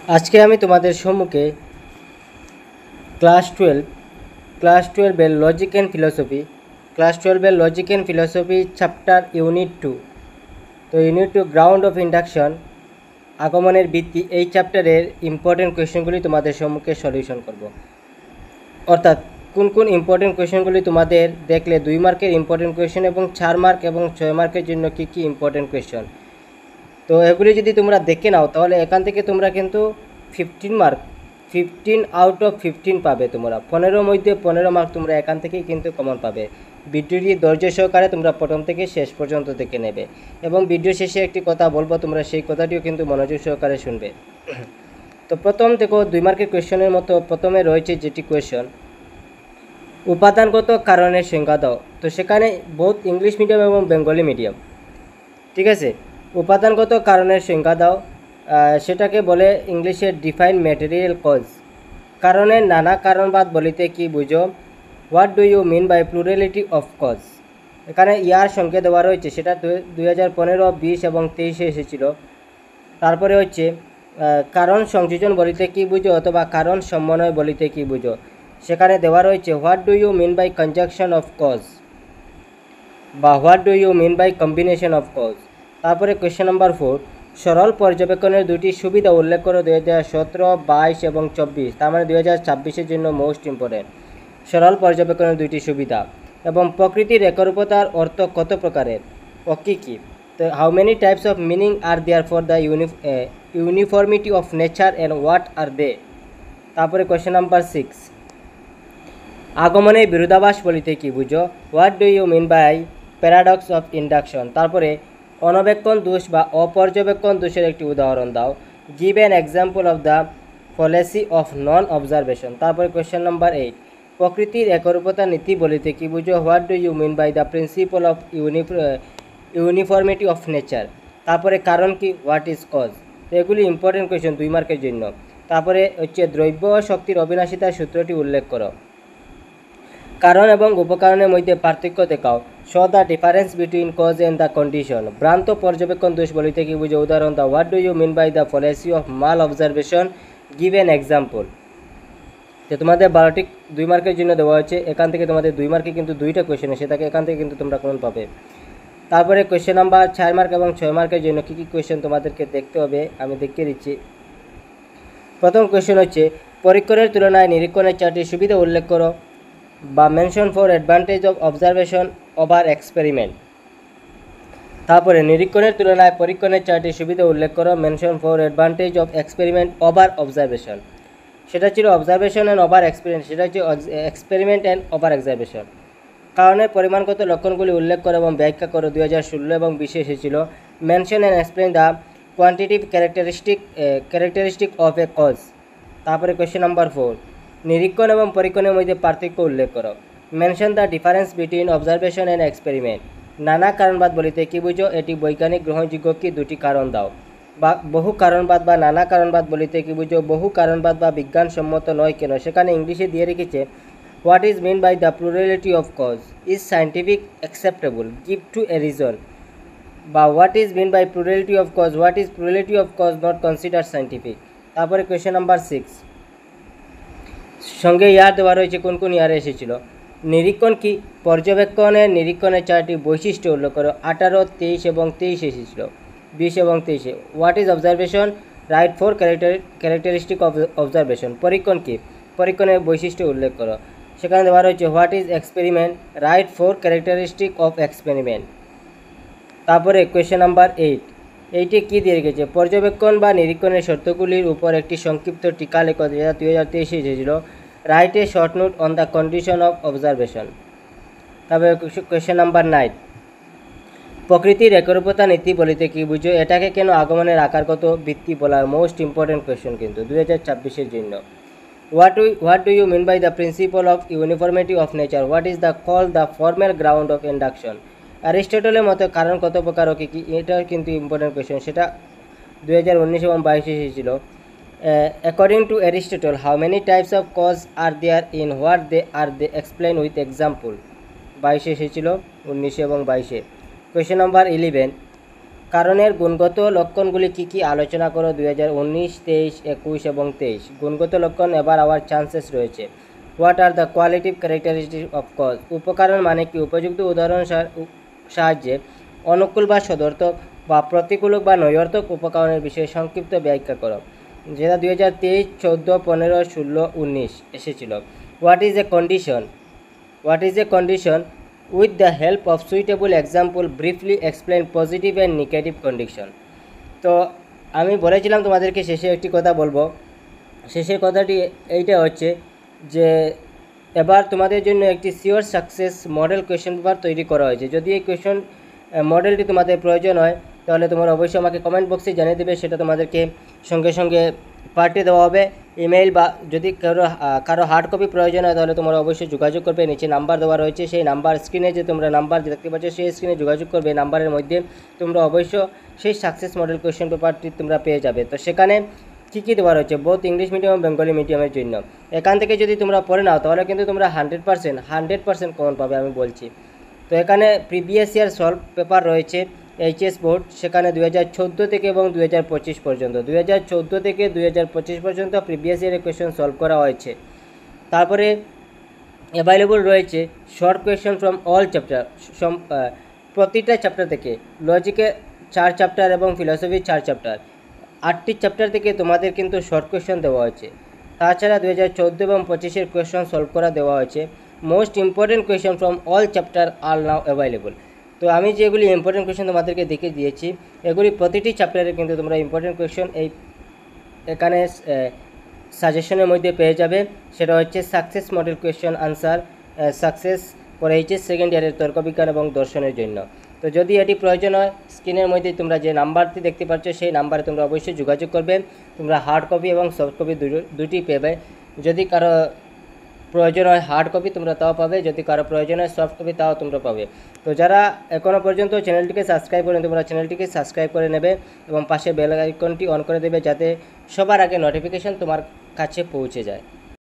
আজকে আমি তোমাদের সম্মুখে class 12 logic and philosophy chapter unit 2। তো ইউনিট 2 গ্রাউন্ড অফ ইন্ডাকশন, আগমনের ভিত্তি, এই চ্যাপ্টারের ইম্পর্টেন্ট কোয়েশ্চেনগুলি তোমাদের সম্মুখে সলিউশন করব। অর্থাৎ কোন কোন ইম্পর্টেন্ট কোয়েশ্চেনগুলি তোমাদের দেখলে 2 মার্কের ইম্পর্টেন্ট কোয়েশ্চেন এবং 4 মার্ক এবং 6 মার্কের জন্য কী কী ইম্পর্টেন্ট কোয়েশ্চেন। তো এগুলি যদি তোমরা দেখে নাও তাহলে এখান থেকে তোমরা কিন্তু 15 আউট অফ 15 পাবে। তোমরা 15 মধ্যে 15 মার্ক তোমরা এখান থেকেই কিন্তু কমন পাবে। ভিডিওটি ধৈর্য সহকারে তোমরা প্রথম থেকে শেষ পর্যন্ত দেখে নেবে এবং ভিডিও শেষে একটি কথা বলবো, তোমরা সেই কথাটিও কিন্তু মনোযোগ সহকারে শুনবে। তো প্রথম দেখো 2 মার্কের কোয়েশ্চেনের মতো প্রথমে রয়েছে যেটি কোয়েশ্চন, উপাদানগত কারণের সংজ্ঞা দাও। তো সেখানে বহুত ইংলিশ মিডিয়াম এবং বেঙ্গলি মিডিয়াম, ঠিক আছে। উপাদানগত কারণের সংজ্ঞা দাও, সেটাকে বলে ইংলিশে ডিফাইন ম্যাটেরিয়াল কজ। কারণের নানা কারণবাদ বলিতে কি বুঝো? What do you mean by plurality of cause. এখানে ইয়ার সংখ্যা দেওয়া রয়েছে, সেটা 2015, 20 এবং 23-এ এসেছিল। তারপরে হচ্ছে কারণ সংযোজন বলিতে কি বুঝো অথবা কারণ সমন্বয় বলিতে কি বুঝো, সেখানে দেওয়া রয়েছে what do you mean by conjunction of cause বা what do you mean by combination of cause. তারপরে কোয়েশ্চেন নাম্বার 4, সরল পর্যবেক্ষণের দুটি সুবিধা উল্লেখ করো 2017, 22 এবং 24। তার মানে 2026-এর জন্য মোস্ট ইম্পর্টেন্ট। সরল পর্যবেক্ষণের দুটি সুবিধা এবং প্রকৃতির একরূপতার অর্থ কত প্রকারের ও কী কী। তো how many types of meaning are there for the uniformity of nature and what are they. তারপরে কোয়েশ্চেন নাম্বার 6, আগমনের বিরোধাভাস বলিতে কি বুঝো? What do you mean by paradox of induction. তারপরে অনবেক্ষণ দোষ বা অপর্যবেক্ষণ দোষের একটি উদাহরণ দাও। Give an example of the fallacy of non observation. তারপরে কোয়েশ্চেন নাম্বার 8, প্রকৃতির একরূপতা নীতি বলিতে কি বুঝো? What do you mean by the principle of uniformity of nature. তারপরে কারণ কি? What is cause. তো এগুলি ইম্পর্টেন্ট কোয়েশ্চেন 2 মার্কের জন্য। তারপরে হচ্ছে দ্রব্য ও শক্তির অবিনাশিতার সূত্রটি উল্লেখ করো। কারণ এবং উপকারণের মধ্যে পার্থক্য দেখাও। Show the difference between cause and the condition. ভ্রান্ত পর্যবেক্ষণ দোষ বলিতে কি বুঝো? উদাহরণ দাও। What do you mean by the fallacy of mal observation, give an example. তো তোমাদের 12টি 2 মার্কের জন্য দেওয়া হয়েছে। এখান থেকে তোমাদের 2 মার্কে কিন্তু 2টা কোয়েশ্চেন এসে থাকে, এখান থেকে কিন্তু তোমরা কোন পাবে। তারপরে কোয়েশ্চেন নাম্বার 4 মার্ক এবং 6 মার্কের জন্য কী কী কোয়েশ্চেন তোমাদেরকে দেখতে হবে আমি দেখিয়ে দিচ্ছি। প্রথম কোয়েশ্চেন হচ্ছে, পরীক্ষণের তুলনায় নিরীক্ষণের 4টি সুবিধা উল্লেখ করো বা mention for advantage of observation over experiment. তারপরে নিরীক্ষণের তুলনায় পরীক্ষণের 4টি সুবিধা উল্লেখ করো, mention for advantage of experiment over observation. সেটা ছিল অবজারভেশন অ্যান্ড ওভার এক্সপেরিমেন্ট, সেটা হচ্ছে এক্সপেরিমেন্ট অ্যান্ড ওভার অবজারভেশন। কারণের পরিমাণগত লক্ষণগুলি উল্লেখ করো এবং ব্যাখ্যা করো, 2016 এবং 20-এ এসেছিল। Mention and explain the quantitative characteristic of a cause. তারপরে কোয়েশ্চেন নাম্বার 4, নিরীক্ষণ এবং পরীক্ষণের মধ্যে পার্থক্য উল্লেখ করো। Mention the difference between observation and experiment. নানা কারণবাদ বলিতে কি বুঝো? এটি বৈজ্ঞানিক গ্রহণযোগ্য কি? 2টি কারণ দাও। বা বহু কারণবাদ বা নানা কারণবাদ বলিতে কি বুঝো? বহু কারণবাদ বা বিজ্ঞানসম্মত নয় কেন? সেখানে ইংলিশে দিয়ে রেখেছে what is mean by the plurality of cause, is scientific acceptable, give to a reason. বা what is mean by plurality of cause, what is plurality of cause not consider scientific. তারপরে কোয়েশ্চেন নাম্বার 6, সঙ্গে ইয়ার দেওয়া রয়েছে কোন কোন ইয়ারে এসেছিল। নিরীক্ষণ কি? পর্যবেক্ষণের নিরীক্ষণের 4টি বৈশিষ্ট্য উল্লেখ করো। 18, 23 এবং 23 এসেছিল, 20 এবং 23-এ। What is observation? Write four characteristic of observation. পরীক্ষণ কি? পরীক্ষণের বৈশিষ্ট্য উল্লেখ করো। সেখানে দেওয়া রয়েছে what is experiment? Write four characteristic of experiment. তারপরে কোয়েশ্চেন নাম্বার 8, এইটি কী দিয়ে রেখেছে? পর্যবেক্ষণ বা নিরীক্ষণের শর্তগুলির উপর একটি সংক্ষিপ্ত টিকা লেখো, যেটা 2023-এ এসেছিল। Write a short note on the condition of observation. তারপরে কোয়েশ্চেন নাম্বার 9, প্রকৃতির একরূপতা নীতি বলিতে কি বুঝো? এটাকে কেন আগমনের আকারগত ভিত্তি বলা হয়? মোস্ট ইম্পর্টেন্ট কোয়েশ্চেন কিন্তু 2026-এর জন্য। What do you mean by the principle of uniformity of nature? What is the call the formal ground of induction? অ্যারিস্টটলের মতো কারণ কত প্রকার ও কী কী? এটা কিন্তু ইম্পর্টেন্ট কোয়েশ্চেন, সেটা 2019 এবং 22-এ এসেছিল। According to Aristotle, how many types of cause are there in what they are they explain with example. 22-এ এসেছিল, 19 এবং 22-এ। কোয়েশ্চেন নাম্বার 11, কারণের গুণগত লক্ষণগুলি কী কী আলোচনা করো 2019, 23, 21 এবং 23। গুণগত লক্ষণ এবার আওয়ার চান্সেস রয়েছে। What are the qualitative characteristic of cause. উপকারণ মানে কি? উপযুক্ত উদাহরণ সাহায্যে অনুকূল বা সদর্থক বা প্রতিকূলক বা নৈর্থক উপকরণের বিষয়ে সংক্ষিপ্ত ব্যাখ্যা করো, যেটা 2023, 14, 15, 16, 19 এসেছিল। What is a condition? What is a condition? With the help of suitable example briefly explain positive and negative condition. তো আমি বলেছিলাম তোমাদেরকে শেষে একটি কথা বলবো। শেষের কথাটি এইটা হচ্ছে যে এবার তোমাদের জন্য একটি sure success model question paper তৈরি করা হয়েছে। যদি এই কোয়েশ্চেন মডেলটি তোমাদের প্রয়োজন হয় তাহলে তোমরা অবশ্যই আমাকে কমেন্ট বক্সে জানিয়ে দেবে, সেটা তোমাদেরকে সঙ্গে সঙ্গে পাঠিয়ে দেওয়া হবে ইমেল, বা যদি কারো হার্ড কপি প্রয়োজন হয় তাহলে তোমরা অবশ্যই যোগাযোগ করবে। নিচে নাম্বার দেওয়া রয়েছে, সেই নাম্বার স্ক্রিনে যে তোমরা নাম্বার দেখতে পাচ্ছ সেই স্ক্রিনে যোগাযোগ করবে। নাম্বারের মধ্যে তোমরা অবশ্য সেই সাকসেস মডেল কোয়েশ্চেন পেপারটি তোমরা পেয়ে যাবে। তো সেখানে কী কী দেওয়া রয়েছে বোথ ইংলিশ মিডিয়াম এবং বেঙ্গলি মিডিয়ামের জন্য। এখান থেকে যদি তোমরা পড়ে নাও তাহলে কিন্তু তোমরা 100% কমন পাবে, আমি বলছি। তো এখানে প্রিভিয়াস ইয়ার সলভ পেপার রয়েছে এইচএস বোর্ড, সেখানে 2014 থেকে এবং 2025 পর্যন্ত, 2014 থেকে 2025 পর্যন্ত প্রিভিয়াস ইয়ারের কোয়েশ্চেন সলভ করা হয়েছে। তারপরে অ্যাভেলেবল রয়েছে short question from all chapter, প্রতিটা চ্যাপ্টার থেকে। লজিকে 4 চ্যাপ্টার এবং ফিলসফি 4 চ্যাপ্টার, 8টি চ্যাপ্টার থেকে তোমাদের কিন্তু শর্ট কোয়েশ্চেন দেওয়া হয়েছে। তাছাড়া 2014 এবং 25-এর কোয়েশ্চেন সলভ করা দেওয়া হয়েছে। Most important question from all chapter are now available. তো আমি যেগুলি ইম্পর্টেন্ট কোয়েশ্চেন তোমাদেরকে দেখে দিয়েছি, এগুলি প্রতিটি চ্যাপ্টারে কিন্তু তোমরা ইম্পর্টেন্ট কোয়েশ্চেন এখানে সাজেশনের মধ্যে পেয়ে যাবে। সেটা হচ্ছে success model question answer, success for HS second ইয়ারের তর্কবিজ্ঞান এবং দর্শনের জন্য। তো যদি এটি প্রয়োজন হয় স্ক্রিনের মধ্যে তোমরা যে নাম্বারটি দেখতে পাচ্ছ সেই নাম্বারে তোমরা অবশ্যই যোগাযোগ করবে। তোমরা হার্ড কপি এবং সফট কপি দুটি পেবে। যদি কারো প্রয়োজন হয় হার্ড কপি তোমরা তাও পাবে, যদি কারো প্রয়োজন হয় সফট কপি তাও তোমরা পাবে। তো যারা এখনও পর্যন্ত চ্যানেলটিকে সাবস্ক্রাইব করেন তোমরা চ্যানেলটিকে সাবস্ক্রাইব করে নেবে এবং পাশে বেল আইকনটি অন করে দেবে, যাতে সবার আগে নোটিফিকেশন তোমার কাছে পৌঁছে যায়।